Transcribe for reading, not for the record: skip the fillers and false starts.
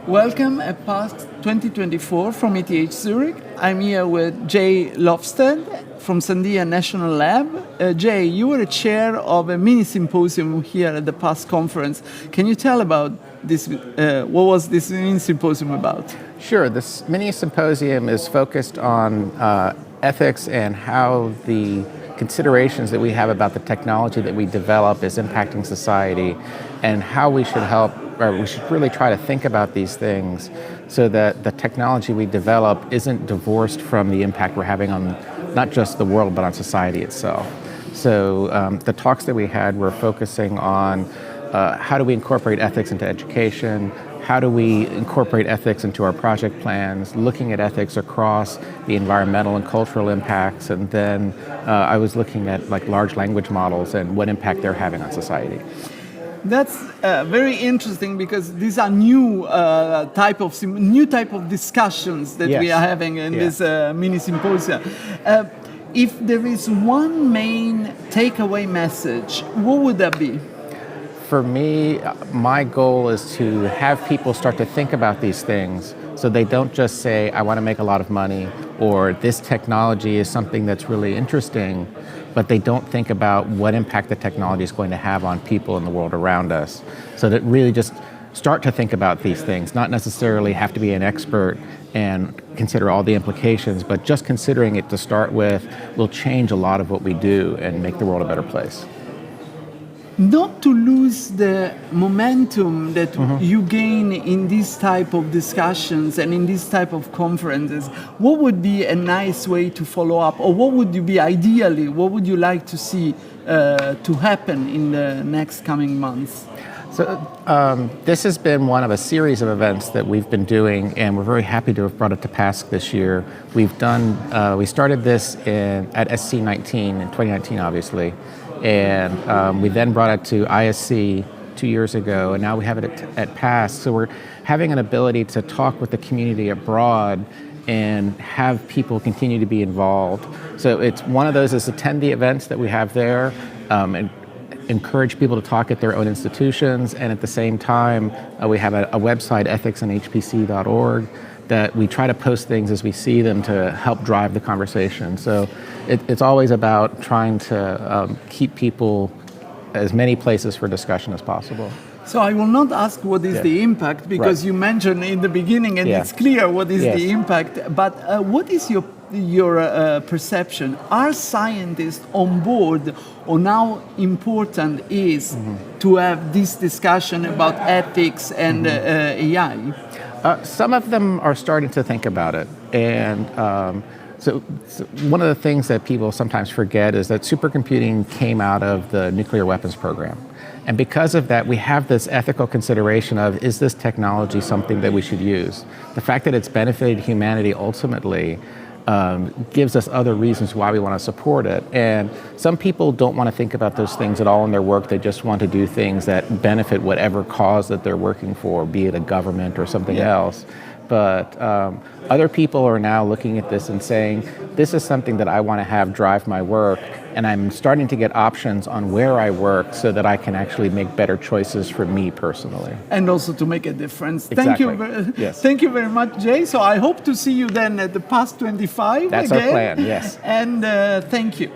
Welcome at PASC 2024 from ETH Zurich. I'm here with Jay Lofsted from Sandia National Lab. Jay, you were a chair of a mini symposium here at the PASC conference. Can you tell about this? What was this mini symposium about? Sure. This mini symposium is focused on ethics and how the considerations that we have about the technology that we develop is impacting society, and how we should help, or we should really try to think about these things so that the technology we develop isn't divorced from the impact we're having on not just the world but on society itself. So the talks that we had were focusing on how do we incorporate ethics into education, how do we incorporate ethics into our project plans, looking at ethics across the environmental and cultural impacts, and then I was looking at like large language models and what impact they're having on society. That's very interesting because these are new type of discussions that we are having in this mini symposium. If there is one main takeaway message, what would that be? For me, my goal is to have people start to think about these things so they don't just say, I want to make a lot of money, or this technology is something that's really interesting, but they don't think about what impact the technology is going to have on people in the world around us. So that really just start to think about these things, not necessarily have to be an expert and consider all the implications, but just considering it to start with will change a lot of what we do and make the world a better place. Not to lose the momentum that you gain in this type of discussions and in this type of conferences, what would be a nice way to follow up, or what would you be ideally, what would you like to see to happen in the next coming months? So this has been one of a series of events that we've been doing, and we're very happy to have brought it to PASC this year. We started this at SC19 in 2019, obviously. And we then brought it to ISC 2 years ago, and now we have it at PASC. So we're having an ability to talk with the community abroad and have people continue to be involved. So it's one of those is attend the events that we have there, and encourage people to talk at their own institutions, and at the same time we have a website, ethicsandhpc.org, that we try to post things as we see them to help drive the conversation. So it's always about trying to keep people as many places for discussion as possible. So I will not ask what is the impact, because you mentioned in the beginning, and it's clear what is the impact, but what is your perception? Are scientists on board on how important is to have this discussion about ethics and AI? Some of them are starting to think about it, and so one of the things that people sometimes forget is that supercomputing came out of the nuclear weapons program. And because of that, we have this ethical consideration of, is this technology something that we should use? The fact that it's benefited humanity ultimately gives us other reasons why we want to support it. And some people don't want to think about those things at all in their work. They just want to do things that benefit whatever cause that they're working for, be it a government or something else. But other people are now looking at this and saying, this is something that I want to have drive my work, and I'm starting to get options on where I work so that I can actually make better choices for me personally. And also to make a difference. Exactly. Thank you very much, Jay. So I hope to see you then at the PASC 25 That's again. our plan, yes. And thank you.